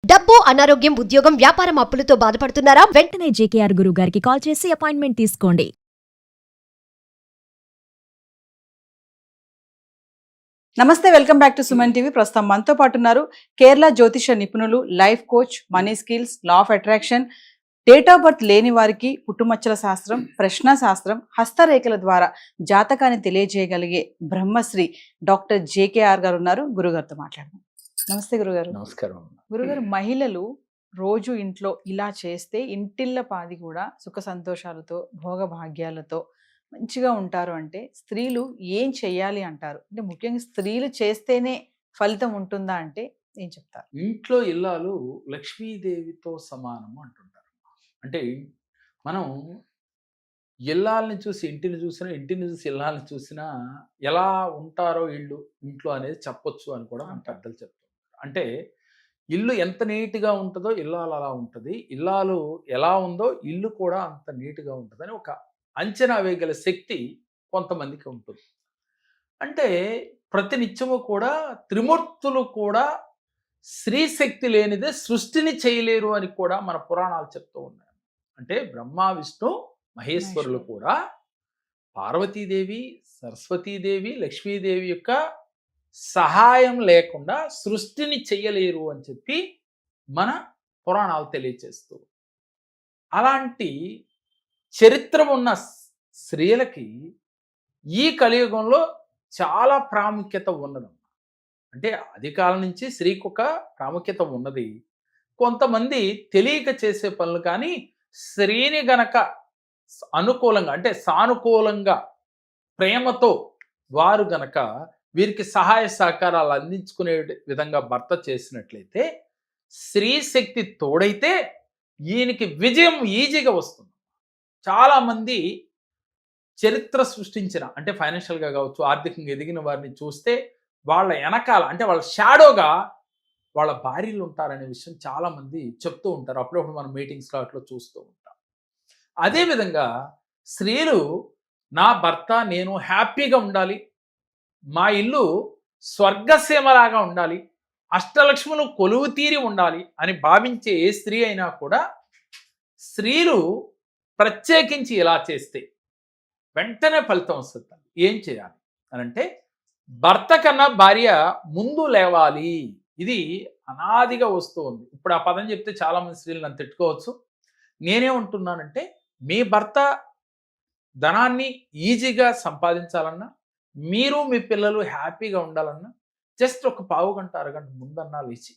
డబ్బు, అనారోగ్యం, ఉద్యోగం, వ్యాపారం అప్పులతో బాధపడుతున్నారా? వెంటనే జేకేఆర్ గురువు గారికి కాల్ చేసి అపాయింట్మెంట్ తీసుకోండి. నమస్తే, welcome back to Suman TV. ప్రస్తుతం మనతో పాటు ఉన్నారు కేరళ జ్యోతిష నిపుణులు, life coach, money skills, law of attraction, date of birth లేని వారికి పుట్టుమచ్చల శాస్త్రం, ప్రశ్న శాస్త్రం, హస్తరేఖల ద్వారా జాతకాన్ని తెలియజేయగలిగే బ్రహ్మశ్రీ డాక్టర్ జేకేఆర్ గారు ఉన్నారు. గురుగారితో మాట్లాడదాం. నమస్తే గురుగారు. నమస్కారం. గురుగారు, మహిళలు రోజు ఇంట్లో ఇలా చేస్తే ఇంటిళ్ళ పాది కూడా సుఖ సంతోషాలతో, భోగభాగ్యాలతో మంచిగా ఉంటారు అంటే స్త్రీలు ఏం చెయ్యాలి అంటారు? అంటే ముఖ్యంగా స్త్రీలు చేస్తేనే ఫలితం ఉంటుందా అంటే ఏం చెప్తారు? ఇంట్లో ఇల్లాలు లక్ష్మీదేవితో సమానము అంటుంటారు. అంటే మనం ఇల్లాలని చూసి ఇంటిని చూసినా, ఇంటిని చూసి ఇల్లాలని చూసినా ఎలా ఉంటారో ఇంట్లో అనేది చెప్పొచ్చు అని కూడా మన పెద్దలు చెప్తారు. అంటే ఇల్లు ఎంత నీట్గా ఉంటుందో ఇల్లాలు అలా ఉంటుంది, ఇల్లాలు ఎలా ఉందో ఇల్లు కూడా అంత నీట్గా ఉంటుందని ఒక అంచనా వేయగల శక్తి కొంతమందికి ఉంటుంది. అంటే ప్రతినిత్యము కూడా త్రిమూర్తులు కూడా స్త్రీ శక్తి లేనిదే సృష్టిని చేయలేరు అని కూడా మన పురాణాలు చెప్తూ ఉన్నాయి. అంటే బ్రహ్మ, విష్ణు, మహేశ్వరులు కూడా పార్వతీదేవి, సరస్వతీదేవి, లక్ష్మీదేవి యొక్క సహాయం లేకుండా సృష్టిని చెయ్యలేరు అని చెప్పి మన పురాణాలు తెలియచేస్తూ, అలాంటి చరిత్ర ఉన్న స్త్రీలకి ఈ కలియుగంలో చాలా ప్రాముఖ్యత ఉన్నది. అంటే ఆది కాలం నుంచి స్త్రీకి ఒక ప్రాముఖ్యత ఉన్నది. కొంతమంది తెలియక చేసే పనులు కానీ స్త్రీని గనక అనుకూలంగా అంటే సానుకూలంగా ప్రేమతో వారు గనక వీరికి సహాయ సహకారాలు అందించుకునే విధంగా భర్త చేసినట్లయితే, స్త్రీ శక్తి తోడైతే ఈయనకి విజయం ఈజీగా వస్తుంది. చాలామంది చరిత్ర సృష్టించిన అంటే ఫైనాన్షియల్గా కావచ్చు, ఆర్థికంగా ఎదిగిన వారిని చూస్తే వాళ్ళ వెనకాల అంటే వాళ్ళ షాడోగా వాళ్ళ భార్యలు ఉంటారనే విషయం చాలామంది చెప్తూ ఉంటారు. అప్పుడప్పుడు మనం మీటింగ్స్లో అట్లా చూస్తూ ఉంటాం. అదేవిధంగా స్త్రీలు నా భర్త నేను హ్యాపీగా ఉండాలి, మా ఇల్లు స్వర్గసీమలాగా ఉండాలి, అష్టలక్ష్ములు కొలువు తీరి ఉండాలి అని భావించే ఏ స్త్రీ అయినా కూడా స్త్రీలు ప్రత్యేకించి ఇలా చేస్తే వెంటనే ఫలితం వస్తుంది. ఏం చేయాలి అని అంటే, భర్త కన్నా భార్య ముందు లేవాలి. ఇది అనాదిగా వస్తూ ఉంది. ఇప్పుడు ఆ పదం చెప్తే చాలామంది స్త్రీలు నన్ను తిట్టుకోవచ్చు. నేనేమంటున్నానంటే, మీ భర్త ధనాన్ని ఈజీగా సంపాదించాలన్నా, మీరు మీ పిల్లలు హ్యాపీగా ఉండాలన్నా జస్ట్ ఒక పావు గంట అరగంట ముందన్నా లేచి,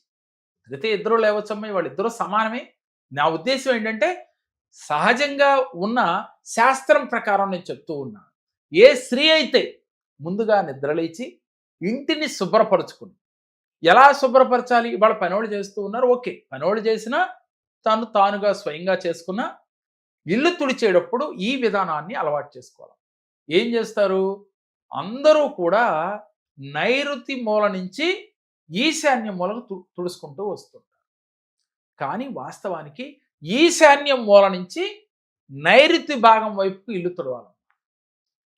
అయితే ఇద్దరు లేవచ్చమ్మా, వాళ్ళిద్దరూ సమానమే. నా ఉద్దేశం ఏంటంటే, సహజంగా ఉన్న శాస్త్రం ప్రకారం నేను చెప్తూ ఉన్నాను. ఏ స్త్రీ అయితే ముందుగా నిద్రలేచి ఇంటిని శుభ్రపరచుకుని, ఎలా శుభ్రపరచాలి? ఇవాళ పనోళ్ళు చేస్తూ ఉన్నారు, ఓకే, పనోళ్ళు చేసినా తానుగా స్వయంగా చేసుకున్న ఇల్లు తుడిచేటప్పుడు ఈ విధానాన్ని అలవాటు చేసుకోవాలి. ఏం చేస్తారు? అందరూ కూడా నైరుతి మూల నుంచి ఈశాన్య మూలకు తుడుచుకుంటూ వస్తుంటారు. కానీ వాస్తవానికి ఈశాన్యం మూల నుంచి నైరుతి భాగం వైపుకు ఇల్లు తుడవాలి.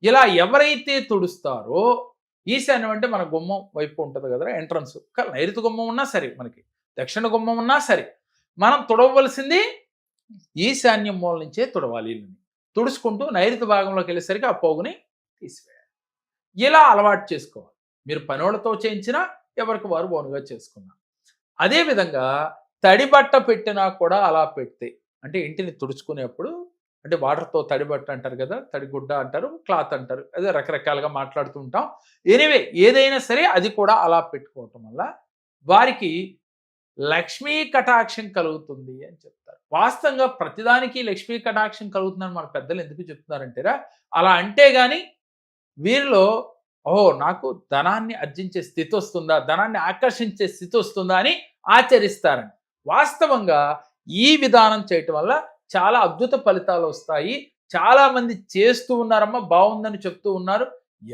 ఇలా ఎవరైతే తుడుస్తారో, ఈశాన్యం అంటే మన గుమ్మం వైపు ఉంటుంది కదా ఎంట్రన్స్, నైరుతి గుమ్మం ఉన్నా సరే, మనకి దక్షిణ గుమ్మం ఉన్నా సరే, మనం తుడవలసింది ఈశాన్యం మూల నుంచే తుడవాలి. ఇల్లుని తుడుచుకుంటూ నైరుతి భాగంలోకి వెళ్ళేసరికి ఆ పోగుని తీసివేయాలి. ఇలా అలవాటు చేసుకోవాలి. మీరు పనోళ్ళతో చేయించినా, ఎవరికి వారు బోనుగా చేసుకున్నా. అదేవిధంగా తడి బట్ట పెట్టినా కూడా అలా పెడితే, అంటే ఇంటిని తుడుచుకునేప్పుడు, అంటే వాటర్తో తడి బట్ట అంటారు కదా, తడిగుడ్డ అంటారు, క్లాత్ అంటారు, అదే రకరకాలుగా మాట్లాడుతూ ఉంటాం. ఎనీవే ఏదైనా సరే అది కూడా అలా పెట్టుకోవటం వల్ల వారికి లక్ష్మీ కటాక్షం కలుగుతుంది అని చెప్తారు. వాస్తవంగా ప్రతిదానికి లక్ష్మీ కటాక్షం కలుగుతుందని మన పెద్దలు ఎందుకు చెప్తున్నారంటేరా, అలా అంటే గాని వీరిలో నాకు ధనాన్ని ఆర్జించే స్థితి వస్తుందా, ధనాన్ని ఆకర్షించే స్థితి వస్తుందా అని ఆచరిస్తారని. వాస్తవంగా ఈ విధానం చేయటం వల్ల చాలా అద్భుత ఫలితాలు వస్తాయి. చాలామంది చేస్తూ ఉన్నారమ్మా, బాగుందని చెప్తూ ఉన్నారు.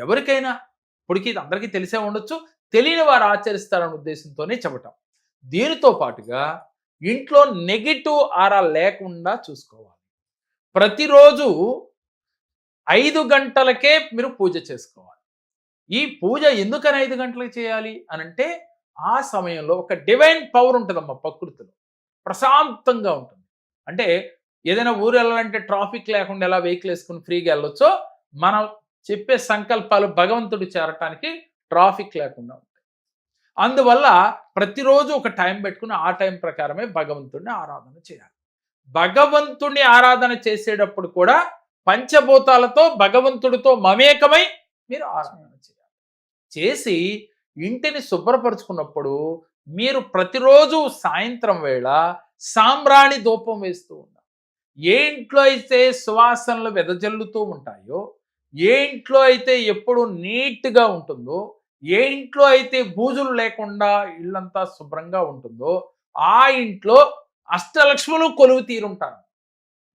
ఎవరికైనా ఇప్పటికీ అందరికీ తెలిసే ఉండొచ్చు, తెలియని వారు ఆచరిస్తారనే ఉద్దేశంతోనే చెప్పటం. దీనితో పాటుగా ఇంట్లో నెగిటివ్ ఆరా లేకుండా చూసుకోవాలి. ప్రతిరోజు 5 గంటలకే మీరు పూజ చేసుకోవాలి. ఈ పూజ ఎందుకని 5 గంటలకు చేయాలి అనంటే, ఆ సమయంలో ఒక డివైన్ పవర్ ఉంటుందమ్మా ప్రకృతిలో, ప్రశాంతంగా ఉంటుంది. అంటే ఏదైనా ఊరు వెళ్ళాలంటే ట్రాఫిక్ లేకుండా ఎలా వెహికల్ వేసుకుని ఫ్రీగా వెళ్ళొచ్చో, మనం చెప్పే సంకల్పాలు భగవంతుడు చేరటానికి ట్రాఫిక్ లేకుండా ఉంటాయి. అందువల్ల ప్రతిరోజు ఒక టైం పెట్టుకుని ఆ టైం ప్రకారమే భగవంతుడిని ఆరాధన చేయాలి. భగవంతుడిని ఆరాధన చేసేటప్పుడు కూడా పంచభూతాలతో భగవంతుడితో మమేకమై మీరు ఆరాధన చేయాలి. చేసి ఇంటిని శుభ్రపరుచుకున్నప్పుడు మీరు ప్రతిరోజు సాయంత్రం వేళ సాంబ్రాణి ధూపం వేస్తూ ఉండాలి. ఏ ఇంట్లో అయితే సువాసనలు వెదజల్లుతూ ఉంటాయో, ఏ ఇంట్లో అయితే ఎప్పుడు నీట్గా ఉంటుందో, ఏ ఇంట్లో అయితే బూజులు లేకుండా ఇల్లంతా శుభ్రంగా ఉంటుందో ఆ ఇంట్లో అష్టలక్ష్ములు కొలువు తీరుంటారు.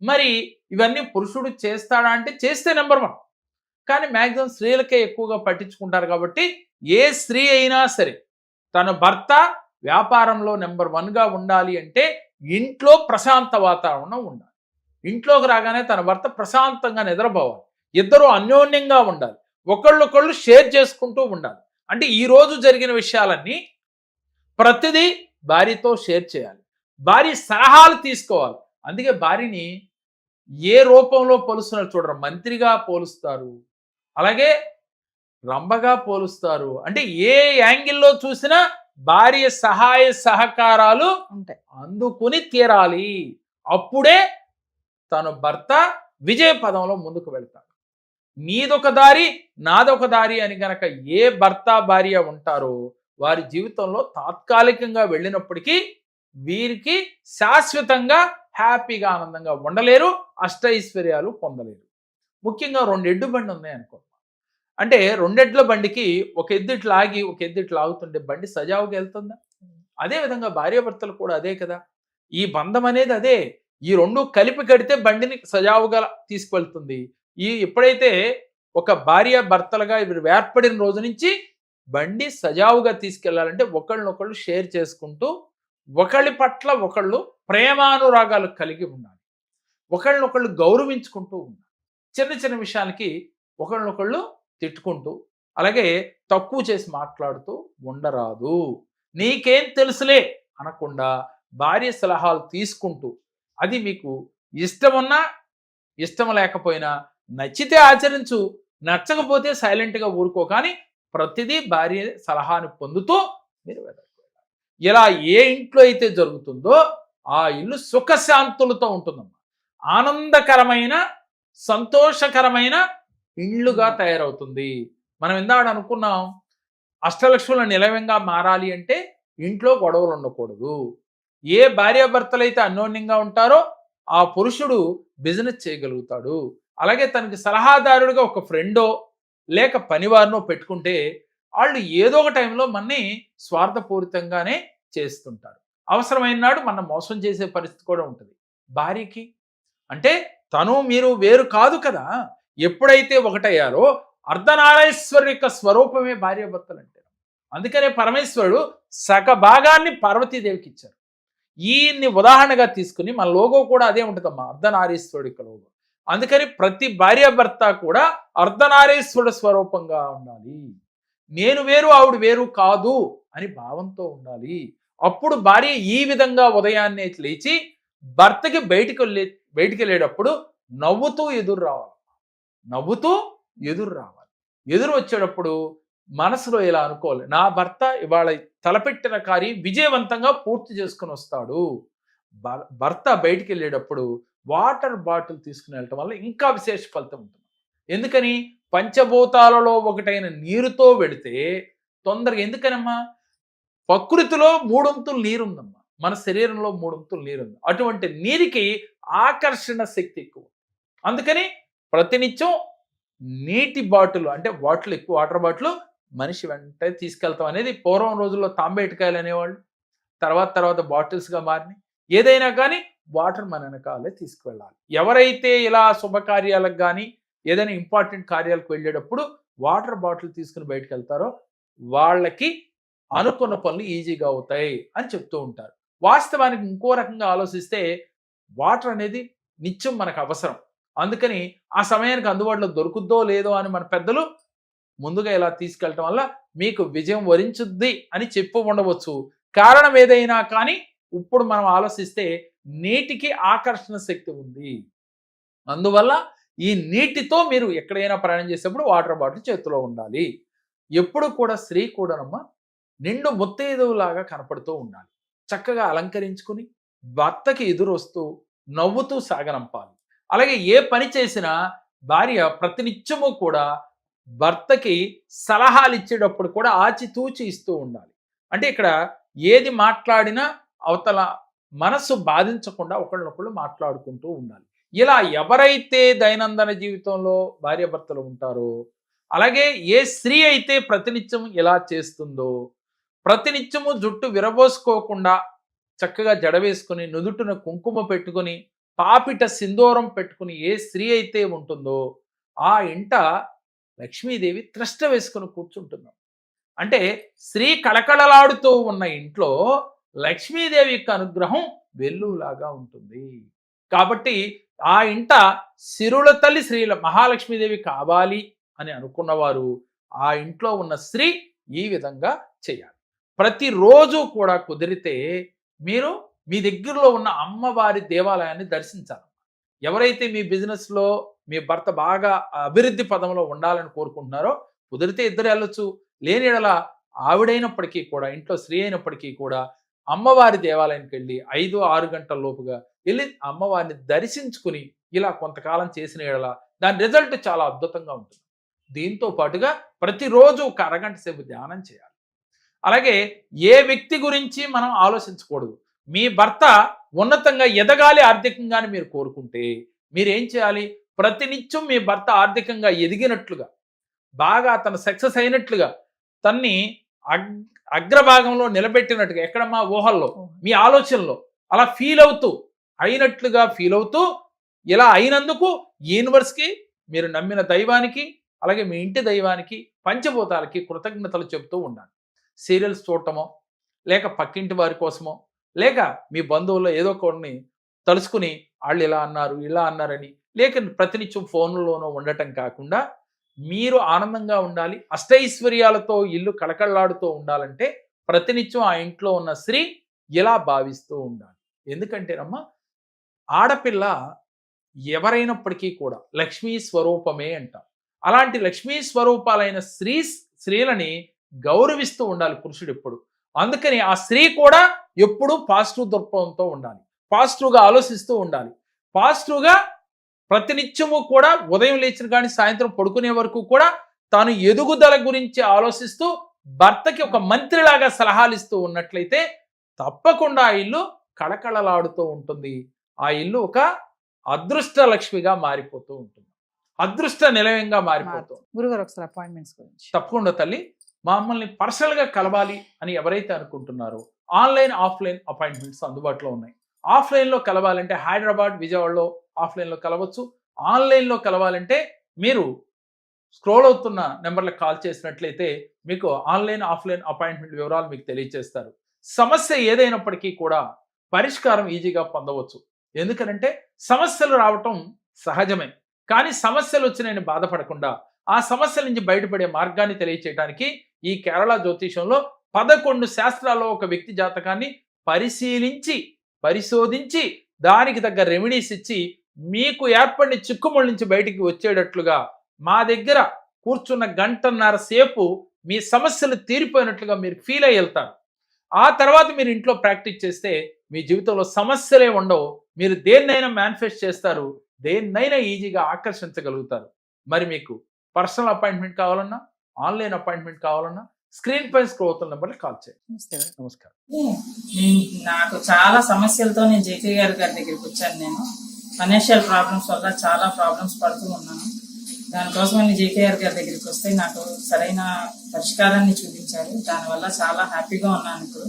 మరి ఇవన్నీ పురుషుడు చేస్తాడా అంటే చేస్తే నెంబర్ 1. కానీ మ్యాక్సిమం స్త్రీలకే ఎక్కువగా పట్టించుకుంటారు. కాబట్టి ఏ స్త్రీ అయినా సరే తన భర్త వ్యాపారంలో నెంబర్ 1గా ఉండాలి అంటే ఇంట్లో ప్రశాంత వాతావరణం ఉండాలి. ఇంట్లోకి రాగానే తన భర్త ప్రశాంతంగా నిద్రపోవాలి. ఇద్దరు అన్యోన్యంగా ఉండాలి. ఒకళ్ళొకళ్ళు షేర్ చేసుకుంటూ ఉండాలి. అంటే ఈ రోజు జరిగిన విషయాలన్నీ ప్రతిదీ భార్యతో షేర్ చేయాలి. భార్య సలహాలు తీసుకోవాలి. అందుకే భార్యని ఏ రూపంలో పోలుస్తున్నారు చూడరు. మంత్రిగా పోలుస్తారు, అలాగే రంభగా పోలుస్తారు. అంటే ఏ యాంగిల్లో చూసినా భార్య సహాయ సహకారాలు ఉంటాయి, అందుకుని తీరాలి. అప్పుడే తన భర్త విజయ పదంలో ముందుకు వెళ్తాడు. నీదొక దారి నాదొక దారి అని గనక ఏ భర్త భార్య ఉంటారో వారి జీవితంలో తాత్కాలికంగా వెళ్ళినప్పటికీ వీరికి శాశ్వతంగా హ్యాపీగా ఆనందంగా ఉండలేరు, అష్టైశ్వర్యాలు పొందలేరు. ముఖ్యంగా 2 ఎడ్డు బండి ఉన్నాయి అనుకో, అంటే 2 ఎడ్ల బండికి ఒక ఎద్దు ఇట్లా ఆగి ఒక ఎద్దు ఇట్లా ఆగుతుంటే బండి సజావుగా వెళ్తుందా? అదేవిధంగా భార్యాభర్తలు కూడా అదే కదా. ఈ బంధం అనేది అదే. ఈ 2 కలిపి కడితే బండిని సజావుగా తీసుకువెళ్తుంది. ఎప్పుడైతే ఒక భార్య భర్తలుగా వీరు ఏర్పడిన రోజు నుంచి బండి సజావుగా తీసుకెళ్లాలంటే ఒకళ్ళనొకళ్ళు షేర్ చేసుకుంటూ ఒకళ్ళ పట్ల ఒకళ్ళు ప్రేమానురాగాలు కలిగి ఉండాలి. ఒకళ్ళనొకళ్ళు గౌరవించుకుంటూ ఉండాలి. చిన్న చిన్న విషయాలకి ఒకళ్ళనొకళ్ళు తిట్టుకుంటూ అలాగే తక్కువ చేసి మాట్లాడుతూ ఉండరాదు. నీకేం తెలుసులే అనకుండా భార్య సలహాలు తీసుకుంటూ, అది మీకు ఇష్టమున్నా ఇష్టం లేకపోయినా నచ్చితే ఆచరించు, నచ్చకపోతే సైలెంట్గా ఊరుకో. కానీ ప్రతిదీ భార్య సలహాను పొందుతూ మీరు వెళ్ళాలి. ఇలా ఏ ఇంట్లో అయితే జరుగుతుందో ఆ ఇల్లు సుఖశాంతులతో ఉంటుందమ్మా. ఆనందకరమైన సంతోషకరమైన ఇళ్ళుగా తయారవుతుంది. మనం ఇందాక అనుకున్నాం, అష్టలక్ష్ముల నిలయంగా మారాలి అంటే ఇంట్లో గొడవలు ఉండకూడదు. ఏ భార్యాభర్తలు అయితే అన్యోన్యంగా ఉంటారో ఆ పురుషుడు బిజినెస్ చేయగలుగుతాడు. అలాగే తనకి సలహాదారుడిగా ఒక ఫ్రెండో లేక పనివారినో పెట్టుకుంటే వాళ్ళు ఏదో ఒక టైంలో మనని స్వార్థపూరితంగానే చేస్తుంటారు. అవసరమైన నాడు మన మోసం చేసే పరిస్థితి కూడా ఉంటుంది. భార్యకి అంటే తను మీరు వేరు కాదు కదా. ఎప్పుడైతే ఒకటయ్యారో అర్ధనారీశ్వరుని యొక్క స్వరూపమే భార్యాభర్తలు అంటే. అందుకనే పరమేశ్వరుడు సగ భాగాన్ని పార్వతీదేవికి ఇచ్చారు. ఈయన్ని ఉదాహరణగా తీసుకుని మన లోగో కూడా అదే ఉంటుందమ్మా, అర్ధనారీశ్వరుడు యొక్క లోగో. అందుకని ప్రతి భార్యాభర్త కూడా అర్ధనారీశ్వరుడు స్వరూపంగా ఉండాలి. నేను వేరు ఆవిడ వేరు కాదు అని భావంతో ఉండాలి. అప్పుడు భార్య ఈ విధంగా ఉదయాన్నే లేచి భర్తకి బయటికి వెళ్ళేటప్పుడు నవ్వుతూ ఎదురు రావాలి. నవ్వుతూ ఎదురు రావాలి. ఎదురు వచ్చేటప్పుడు మనసులో ఇలా అనుకోవాలి, నా భర్త ఇవాళ తలపెట్టిన కార్యం విజయవంతంగా పూర్తి చేసుకుని వస్తాడు. భర్త బయటికి వెళ్ళేటప్పుడు వాటర్ బాటిల్ తీసుకుని వెళ్ళటం వల్ల ఇంకా విశేష ఫలితం ఉంటుంది. ఎందుకని? పంచభూతాలలో ఒకటైన నీరుతో వెళితే తొందరగా. ఎందుకనమ్మా? ప్రకృతిలో 3 వంతులు నీరుందమ్మా, మన శరీరంలో 3 వంతులు నీరుంది. అటువంటి నీరికి ఆకర్షణ శక్తి ఎక్కువ. అందుకని ప్రతినిత్యం నీటి బాటిల్ అంటే బాటిల్ ఎక్కువ, వాటర్ బాటిల్ మనిషి వెంటనే తీసుకెళ్తాం అనేది పూర్వం రోజుల్లో తాంబేటికాయలు అనేవాళ్ళు, తర్వాత బాటిల్స్గా మారినాయి. ఏదైనా కానీ వాటర్ మన వెనకాలే తీసుకువెళ్ళాలి. ఎవరైతే ఇలా శుభకార్యాలకు కానీ ఏదైనా ఇంపార్టెంట్ కార్యాలకు వెళ్ళేటప్పుడు వాటర్ బాటిల్ తీసుకుని బయటకు వెళ్తారో వాళ్ళకి అనుకున్న పనులు ఈజీగా అవుతాయి అని చెప్తూ ఉంటారు. వాస్తవానికి ఇంకో రకంగా ఆలోచిస్తే వాటర్ అనేది నిత్యం మనకు అవసరం. అందుకని ఆ సమయానికి అందుబాటులో దొరుకుద్దో లేదో అని మన పెద్దలు ముందుగా ఇలా తీసుకెళ్ళటం వల్ల మీకు విజయం వరించుద్ది అని చెప్పు ఉండవచ్చు. కారణం ఏదైనా కానీ ఇప్పుడు మనం ఆలోచిస్తే నీటికి ఆకర్షణ శక్తి ఉంది. అందువల్ల ఈ నీటితో మీరు ఎక్కడైనా ప్రయాణం చేసేప్పుడు వాటర్ బాటిల్ చేతిలో ఉండాలి. ఎప్పుడు కూడా స్త్రీ కూడానమ్మా నిండు ముత్తైదువులాగా కనపడుతూ ఉండాలి. చక్కగా అలంకరించుకుని భర్తకి ఎదురొస్తూ నవ్వుతూ సాగనంపాలి. అలాగే ఏ పని చేసినా భార్య ప్రతినిత్యము కూడా భర్తకి సలహాలు ఇచ్చేటప్పుడు కూడా ఆచితూచి ఇస్తూ ఉండాలి. అంటే ఇక్కడ ఏది మాట్లాడినా అవతల మనసు బాధించకుండా ఒకళ్ళనొకళ్ళు మాట్లాడుకుంటూ ఉండాలి. ఇలా ఎవరైతే దైనందిన జీవితంలో భార్యాభర్తలు ఉంటారో, అలాగే ఏ స్త్రీ అయితే ప్రతినిత్యం ఇలా చేస్తుందో, ప్రతినిత్యము జుట్టు విరబోసుకోకుండా చక్కగా జడ వేసుకుని నుదుటిన కుంకుమ పెట్టుకుని పాపిట సింధూరం పెట్టుకుని ఏ స్త్రీ అయితే ఉంటుందో ఆ ఇంట లక్ష్మీదేవి త్రష్ట వేసుకుని కూర్చుంటున్నాం. అంటే స్త్రీ కళకళలాడుతూ ఉన్న ఇంట్లో లక్ష్మీదేవి యొక్క అనుగ్రహం వెల్లులాగా ఉంటుంది. కాబట్టి ఆ ఇంట సిరుల తల్లి శ్రీ మహాలక్ష్మీదేవి కావాలి అని అనుకున్నవారు ఆ ఇంట్లో ఉన్న స్త్రీ ఈ విధంగా చేయాలి. ప్రతిరోజు కూడా కుదిరితే మీరు మీ దగ్గరలో ఉన్న అమ్మవారి దేవాలయాన్ని దర్శించాలి. ఎవరైతే మీ బిజినెస్లో మీ భర్త బాగా అభివృద్ధి పదంలో ఉండాలని కోరుకుంటున్నారో కుదిరితే ఇద్దరు వెళ్ళొచ్చు. లేని ఎడల ఆవిడైనప్పటికీ కూడా ఇంట్లో స్త్రీ అయినప్పటికీ కూడా అమ్మవారి దేవాలయానికి వెళ్ళి 5-6 గంటల లోపుగా వెళ్ళి అమ్మవారిని దర్శించుకుని ఇలా కొంతకాలం చేసిన ఎడల దాని రిజల్ట్ చాలా అద్భుతంగా ఉంటుంది. దీంతో పాటుగా ప్రతిరోజు ఒక అరగంట సేపు ధ్యానం చేయాలి. అలాగే ఏ వ్యక్తి గురించి మనం ఆలోచించకూడదు. మీ భర్త ఉన్నతంగా ఎదగాలి ఆర్థికంగా మీరు కోరుకుంటే మీరేం చేయాలి? ప్రతినిత్యం మీ భర్త ఆర్థికంగా ఎదిగినట్లుగా, బాగా అతను సక్సెస్ అయినట్లుగా, తన్ని అగ్రభాగంలో నిలబెట్టినట్టుగా, ఎక్కడ మా ఊహల్లో మీ ఆలోచనలో అలా ఫీల్ అవుతూ ఇలా అయినందుకు యూనివర్స్కి, మీరు నమ్మిన దైవానికి, అలాగే మీ ఇంటి దైవానికి, పంచభూతాలకి కృతజ్ఞతలు చెబుతూ ఉండాలి. సీరియల్స్ చూడటమో, లేక పక్కింటి వారి కోసమో, లేక మీ బంధువుల్లో ఏదో కొన్ని తలుసుకుని వాళ్ళు ఇలా అన్నారు ఇలా అన్నారని లేక ప్రతినిత్యం ఫోన్లోనో ఉండటం కాకుండా మీరు ఆనందంగా ఉండాలి, అష్టైశ్వర్యాలతో ఇల్లు కళకళలాడుతూ ఉండాలంటే ప్రతినిత్యం ఆ ఇంట్లో ఉన్న స్త్రీ ఇలా భావిస్తూ ఉండాలి. ఎందుకంటేనమ్మా ఆడపిల్ల ఎవరైనప్పటికీ కూడా లక్ష్మీ స్వరూపమే అంటాం. అలాంటి లక్ష్మీ స్వరూపాలైన స్త్రీలని గౌరవిస్తూ ఉండాలి పురుషుడు ఎప్పుడు. అందుకని ఆ స్త్రీ కూడా ఎప్పుడూ పాజిటివ్ దృక్పథంతో ఉండాలి, పాజిటివ్గా ఆలోచిస్తూ ఉండాలి. పాజిటివ్గా ప్రతినిత్యము కూడా ఉదయం లేచిన కానీ సాయంత్రం పడుకునే వరకు కూడా తాను ఎదుగుదల గురించి ఆలోచిస్తూ భర్తకి ఒక మంత్రిలాగా సలహాలు ఇస్తూ ఉన్నట్లయితే తప్పకుండా ఆ ఇల్లు కళకళలాడుతూ ఉంటుంది. ఆ ఇల్లు ఒక అదృష్ట లక్ష్మిగా మారిపోతూ ఉంటుంది, అదృష్ట నిలయంగా మారిపోతుంది. గురుగారు ఒకసారి అపాయింట్మెంట్స్ గురించి. తప్పకుండా తల్లి, మమ్మల్ని పర్సనల్గా కలవాలి అని ఎవరైతే అనుకుంటున్నారో ఆన్లైన్ ఆఫ్లైన్ అపాయింట్మెంట్స్ అందుబాటులో ఉన్నాయి. ఆఫ్లైన్లో కలవాలంటే హైదరాబాద్, విజయవాడలో ఆఫ్లైన్లో కలవచ్చు. ఆన్లైన్లో కలవాలంటే మీరు స్క్రోల్ అవుతున్న నెంబర్లకు కాల్ చేసినట్లయితే మీకు ఆన్లైన్ ఆఫ్లైన్ అపాయింట్మెంట్ వివరాలు మీకు తెలియజేస్తారు. సమస్య ఏదైనప్పటికీ కూడా పరిష్కారం ఈజీగా పొందవచ్చు. ఎందుకనంటే సమస్యలు రావటం సహజమే, కానీ సమస్యలు వచ్చినాయని బాధపడకుండా ఆ సమస్యల నుంచి బయటపడే మార్గాన్ని తెలియచేయడానికి ఈ కేరళ జ్యోతిషంలో 11 శాస్త్రాల్లో ఒక వ్యక్తి జాతకాన్ని పరిశోధించి దానికి తగ్గ రెమెడీస్ ఇచ్చి మీకు ఏర్పడిన చిక్కుముళ్ళ నుంచి బయటికి వచ్చేటట్లుగా మా దగ్గర కూర్చున్న 1.5 గంటల సేపు మీ సమస్యలు తీరిపోయినట్లుగా మీరు ఫీల్ అయ్యి వెళ్తారు. ఆ తర్వాత మీరు ఇంట్లో ప్రాక్టీస్ చేస్తే మీ జీవితంలో సమస్యలే ఉండవు. మీరు దేన్నైనా మేనిఫెస్ట్ చేస్తారు, దేన్నైనా ఈజీగా ఆకర్షించగలుగుతారు. మరి మీకు పర్సనల్ అపాయింట్మెంట్ కావాలన్నా, ఆన్లైన్ అపాయింట్మెంట్ కావాలన్నా స్క్రీన్ పై స్క్రోల్ అవుతున్న నెంబర్కి కాల్ చేయండి. నమస్కారం. నాకు చాలా సమస్యలతో నేను జేకే గారి దగ్గరికి వచ్చాను. నేను ఫైనాన్షియల్ ప్రాబ్లమ్స్ వల్ల చాలా ప్రాబ్లమ్స్ పడుతూ ఉన్నాను. దానికోసం నేను జేకే గారి దగ్గరికి వస్తే నాకు సరైన పరిష్కారాన్ని చూపించారు. దానివల్ల చాలా హ్యాపీగా ఉన్నాను ఇప్పుడు.